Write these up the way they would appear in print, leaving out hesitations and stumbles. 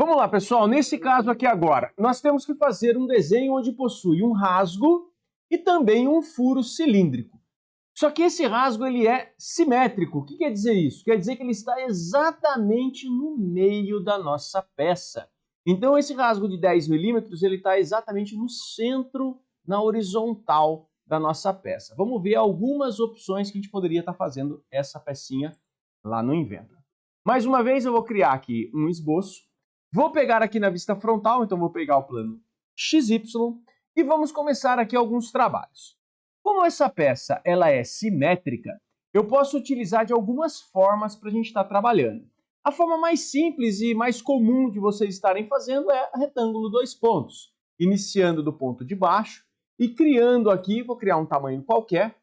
Vamos lá, pessoal. Nesse caso aqui agora, nós temos que fazer um desenho onde possui um rasgo e também um furo cilíndrico. Só que esse rasgo ele é simétrico. O que quer dizer isso? Quer dizer que ele está exatamente no meio da nossa peça. Então esse rasgo de 10 milímetros ele está exatamente no centro, na horizontal da nossa peça. Vamos ver algumas opções que a gente poderia estar fazendo essa pecinha lá no Inventor. Mais uma vez eu vou criar aqui um esboço. Vou pegar aqui na vista frontal, então vou pegar o plano XY e vamos começar aqui alguns trabalhos. Como essa peça ela é simétrica, eu posso utilizar de algumas formas para a gente estar trabalhando. A forma mais simples e mais comum de vocês estarem fazendo é retângulo 2 pontos, iniciando do ponto de baixo e criando aqui, vou criar um tamanho qualquer,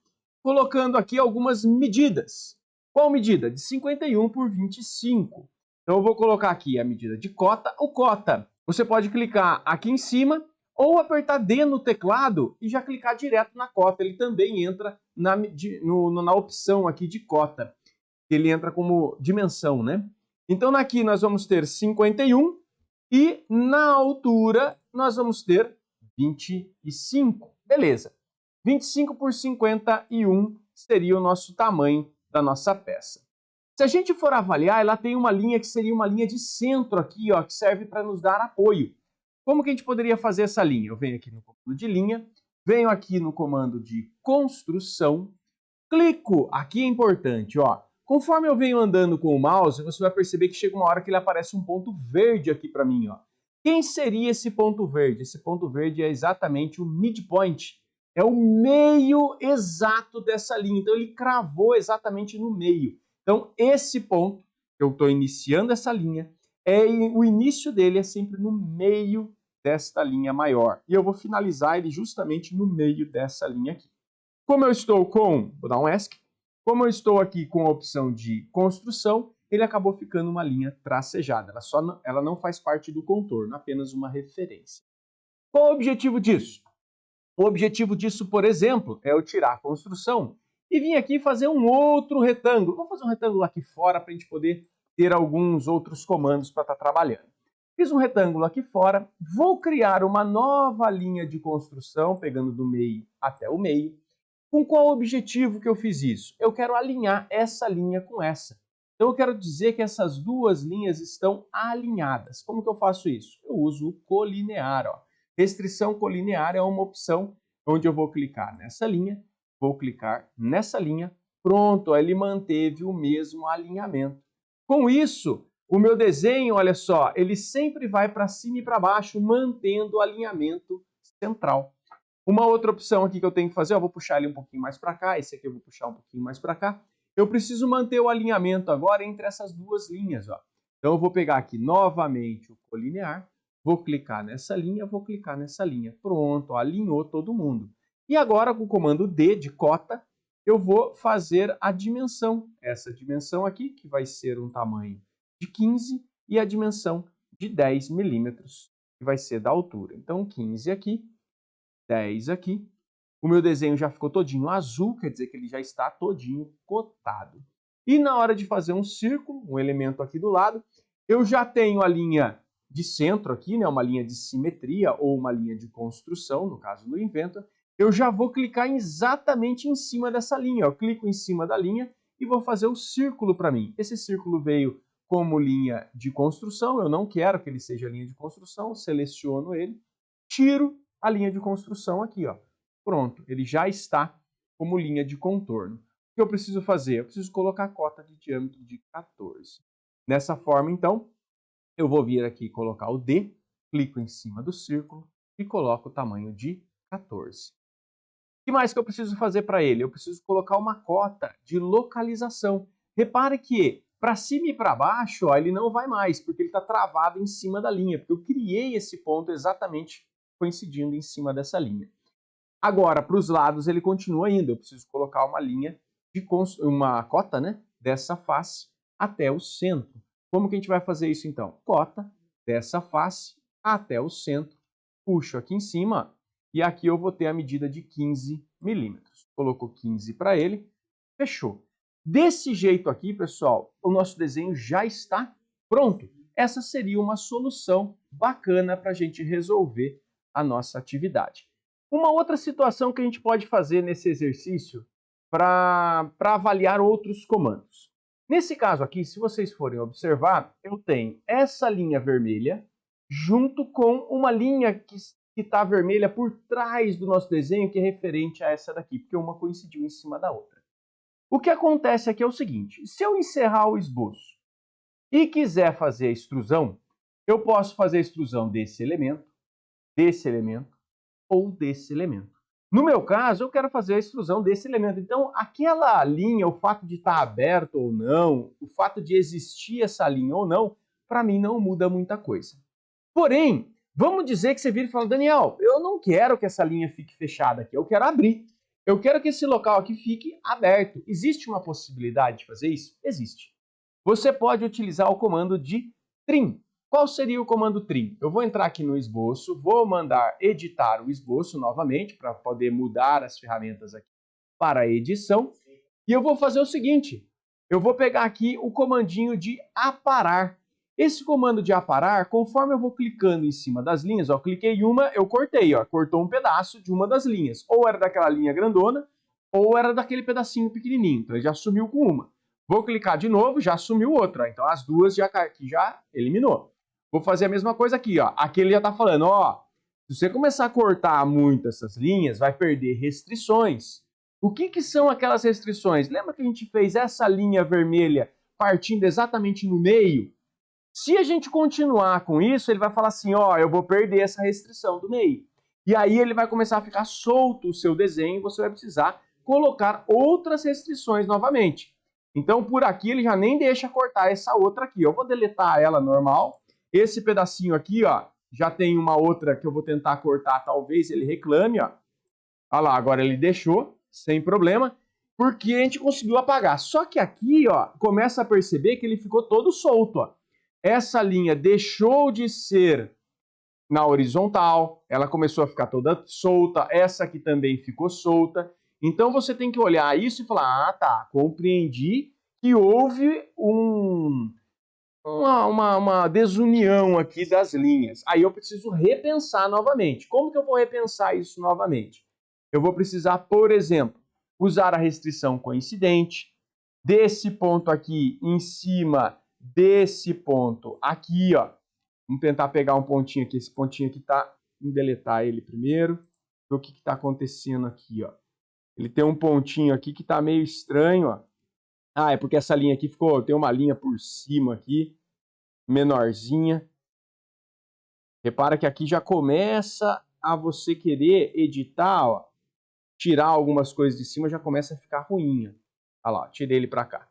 colocando aqui algumas medidas. Qual medida? De 51 por 25. Então eu vou colocar aqui a medida de cota. O cota, você pode clicar aqui em cima ou apertar D no teclado e já clicar direto na cota. Ele também entra na opção aqui de cota. Ele entra como dimensão, né? Então aqui nós vamos ter 51 e na altura nós vamos ter 25. Beleza. 25 por 51 seria o nosso tamanho da nossa peça. Se a gente for avaliar, ela tem uma linha que seria uma linha de centro aqui, ó, que serve para nos dar apoio. Como que a gente poderia fazer essa linha? Eu venho aqui no comando de linha, venho aqui no comando de construção, clico, aqui é importante, ó. Conforme eu venho andando com o mouse, você vai perceber que chega uma hora que ele aparece um ponto verde aqui para mim, ó. Quem seria esse ponto verde? Esse ponto verde é exatamente o midpoint. É o meio exato dessa linha. Então ele cravou exatamente no meio. Então esse ponto, que eu estou iniciando essa linha, o início dele é sempre no meio desta linha maior. E eu vou finalizar ele justamente no meio dessa linha aqui. Como eu estou vou dar um ESC, como eu estou aqui com a opção de construção, ele acabou ficando uma linha tracejada. Ela não faz parte do contorno, apenas uma referência. Qual o objetivo disso? O objetivo disso, por exemplo, é eu tirar a construção e vir aqui fazer um outro retângulo. Vamos fazer um retângulo aqui fora para a gente poder ter alguns outros comandos para estar trabalhando. Fiz um retângulo aqui fora, vou criar uma nova linha de construção, pegando do meio até o meio. Com qual objetivo que eu fiz isso? Eu quero alinhar essa linha com essa. Então eu quero dizer que essas duas linhas estão alinhadas. Como que eu faço isso? Eu uso o colinear, ó. Restrição colinear é uma opção onde eu vou clicar nessa linha, vou clicar nessa linha, pronto, ele manteve o mesmo alinhamento. Com isso, o meu desenho, olha só, ele sempre vai para cima e para baixo, mantendo o alinhamento central. Uma outra opção aqui que eu tenho que fazer, eu vou puxar ele um pouquinho mais para cá, esse aqui eu vou puxar um pouquinho mais para cá. Eu preciso manter o alinhamento agora entre essas duas linhas, ó. Então eu vou pegar aqui novamente o colinear, vou clicar nessa linha, vou clicar nessa linha. Pronto, ó, alinhou todo mundo. E agora com o comando D de cota, eu vou fazer a dimensão. Essa dimensão aqui, que vai ser um tamanho de 15, e a dimensão de 10 milímetros, que vai ser da altura. Então 15 aqui, 10 aqui. O meu desenho já ficou todinho azul, quer dizer que ele já está todinho cotado. E na hora de fazer um círculo, um elemento aqui do lado, eu já tenho a linha de centro aqui, né, uma linha de simetria ou uma linha de construção, no caso do Inventor. Eu já vou clicar exatamente em cima dessa linha. Eu clico em cima da linha e vou fazer o círculo para mim. Esse círculo veio como linha de construção, eu não quero que ele seja linha de construção, seleciono ele, tiro a linha de construção aqui, ó. Pronto, ele já está como linha de contorno. O que eu preciso fazer? Eu preciso colocar a cota de diâmetro de 14. Dessa forma, então, eu vou vir aqui e colocar o D, clico em cima do círculo e coloco o tamanho de 14. O que mais que eu preciso fazer para ele? Eu preciso colocar uma cota de localização. Repare que para cima e para baixo, ó, ele não vai mais, porque ele está travado em cima da linha, porque eu criei esse ponto exatamente coincidindo em cima dessa linha. Agora, para os lados ele continua indo. Eu preciso colocar uma linha, uma cota, né, dessa face até o centro. Como que a gente vai fazer isso então? Cota dessa face até o centro. Puxo aqui em cima e aqui eu vou ter a medida de 15 milímetros. Colocou 15 para ele, fechou. Desse jeito aqui, pessoal, o nosso desenho já está pronto. essa seria uma solução bacana para a gente resolver a nossa atividade. Uma outra situação que a gente pode fazer nesse exercício para avaliar outros comandos. Nesse caso aqui, se vocês forem observar, eu tenho essa linha vermelha junto com uma linha que está vermelha por trás do nosso desenho, que é referente a essa daqui, porque uma coincidiu em cima da outra. O que acontece aqui é o seguinte: se eu encerrar o esboço e quiser fazer a extrusão, eu posso fazer a extrusão desse elemento ou desse elemento. No meu caso, eu quero fazer a extrusão desse elemento. Então, aquela linha, o fato de estar aberto ou não, o fato de existir essa linha ou não, para mim não muda muita coisa. Porém, vamos dizer que você vira e fala: Daniel, eu não quero que essa linha fique fechada aqui, eu quero abrir. Eu quero que esse local aqui fique aberto. Existe uma possibilidade de fazer isso? Existe. Você pode utilizar o comando de trim. Qual seria o comando trim? Eu vou entrar aqui no esboço, vou mandar editar o esboço novamente, para poder mudar as ferramentas aqui para a edição. E eu vou fazer o seguinte: eu vou pegar aqui o comandinho de aparar. Esse comando de aparar, conforme eu vou clicando em cima das linhas, ó, cliquei em uma, eu cortei, ó, cortou um pedaço de uma das linhas. Ou era daquela linha grandona, ou era daquele pedacinho pequenininho. Então ele já sumiu com uma. Vou clicar de novo, já sumiu outra. Então as duas já eliminou. Vou fazer a mesma coisa aqui, ó. Aqui ele já está falando, ó, se você começar a cortar muito essas linhas, vai perder restrições. O que são aquelas restrições? Lembra que a gente fez essa linha vermelha partindo exatamente no meio? Se a gente continuar com isso, ele vai falar assim, ó, eu vou perder essa restrição do meio. E aí ele vai começar a ficar solto o seu desenho e você vai precisar colocar outras restrições novamente. Então, por aqui, ele já nem deixa cortar essa outra aqui. Eu vou deletar ela normal. Esse pedacinho aqui, ó, já tem uma outra que eu vou tentar cortar, talvez ele reclame, ó. Olha lá, agora ele deixou, sem problema, porque a gente conseguiu apagar. Só que aqui, ó, começa a perceber que ele ficou todo solto, ó. Essa linha deixou de ser na horizontal, ela começou a ficar toda solta, essa aqui também ficou solta. Então você tem que olhar isso e falar, ah, tá, compreendi que houve uma desunião aqui das linhas. Aí eu preciso repensar novamente. Como que eu vou repensar isso novamente? Eu vou precisar, por exemplo, usar a restrição coincidente, desse ponto aqui em cima desse ponto aqui, ó. Vamos tentar pegar um pontinho aqui. Esse pontinho aqui tá... Vamos deletar ele primeiro. Ver o que está acontecendo aqui, ó. Ele tem um pontinho aqui que tá meio estranho, ó. Ah, é porque essa linha aqui ficou... Tem uma linha por cima aqui, menorzinha. Repara que aqui já começa a você querer editar, ó. Tirar algumas coisas de cima, já começa a ficar ruim. Olha lá, tirei ele para cá.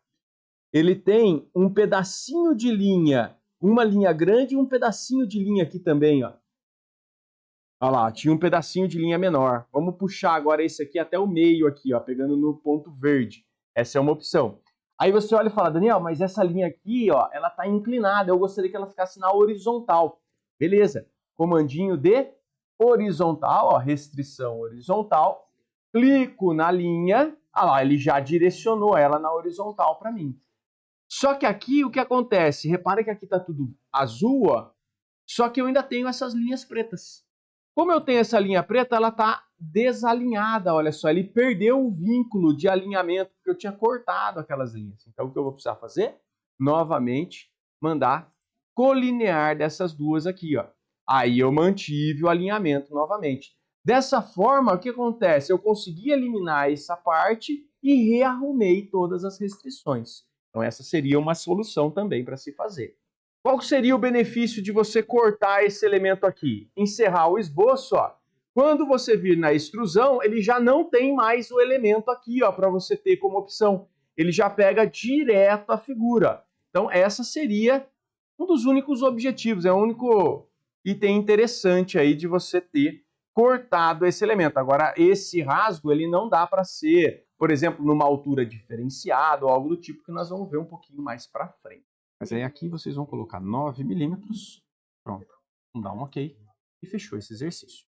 Ele tem um pedacinho de linha, uma linha grande e um pedacinho de linha aqui também, ó. Olha lá, tinha um pedacinho de linha menor. Vamos puxar agora esse aqui até o meio aqui, ó, pegando no ponto verde. Essa é uma opção. Aí você olha e fala, Daniel, mas essa linha aqui, ó, ela tá inclinada. Eu gostaria que ela ficasse na horizontal. Beleza. Comandinho de horizontal, ó, restrição horizontal. Clico na linha. Ah lá, ele já direcionou ela na horizontal para mim. Só que aqui o que acontece? Repara que aqui tá tudo azul, ó. Só que eu ainda tenho essas linhas pretas. Como eu tenho essa linha preta, ela tá desalinhada, olha só. Ele perdeu o vínculo de alinhamento, porque eu tinha cortado aquelas linhas. Então o que eu vou precisar fazer? Novamente, mandar colinear dessas duas aqui, ó. Aí eu mantive o alinhamento novamente. Dessa forma, o que acontece? Eu consegui eliminar essa parte e rearrumei todas as restrições. Então essa seria uma solução também para se fazer. Qual seria o benefício de você cortar esse elemento aqui? Encerrar o esboço, ó. Quando você vir na extrusão, ele já não tem mais o elemento aqui, ó, para você ter como opção. Ele já pega direto a figura. Então essa seria um dos únicos objetivos, é o único item interessante aí de você ter cortado esse elemento. Agora, esse rasgo, ele não dá para ser, por exemplo, numa altura diferenciada ou algo do tipo, que nós vamos ver um pouquinho mais para frente. Mas aí aqui vocês vão colocar 9 milímetros, pronto, vamos dar um OK e fechou esse exercício.